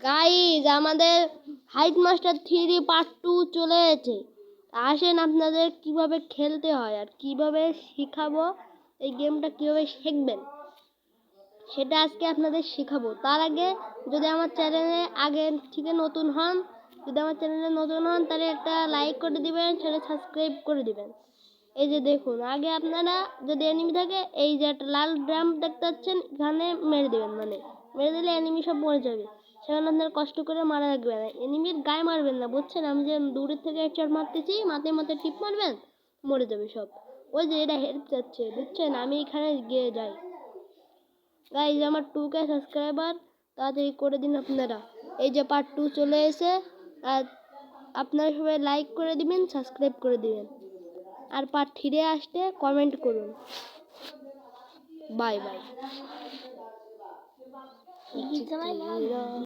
Guys আমাদের hide master 3 part 2 চলে এসেছে। আসেন আপনাদের কিভাবে খেলতে হয় আর কিভাবে শেখাবো, এই গেমটা কিভাবে শিখবেন সেটা আজকে আপনাদের শেখাবো। তার আগে যদি আমার চ্যানেলে আগে থেকে নতুন হন, তাহলে একটা লাইক করে দিবেন, সেটা সাবস্ক্রাইব করে দিবেন। এই যে দেখুন, আগে আপনারা যদি এনিমি থাকে, এই যে একটা লাল ড্রাম দেখতে পাচ্ছেন, এখানে মেরে দিবেন। মেরে দিলে এনিমি সব মরে যাবে। সেখানে আপনার কষ্ট করে মারা লাগবে না, এনিমির গায়ে মারবেন না, বুঝছেন? আমি যে দূরের থেকে হেডশট মারতেছি, মাথায় টিপ মারবেন, মরে যাবে সব। ওই যে এটা হেল্প যাচ্ছে, বুঝছেন? আমি এখানে গিয়ে যাই। গাইজ আমার 2K সাবস্ক্রাইবার তাড়াতাড়ি করে দিন আপনারা। এই যে পার্ট 2 চলে এসে, আর আপনারা সবাই লাইক করে দিবেন, সাবস্ক্রাইব করে দিবেন, আর পার্ট 3 আসতে কমেন্ট করুন। Bye bye.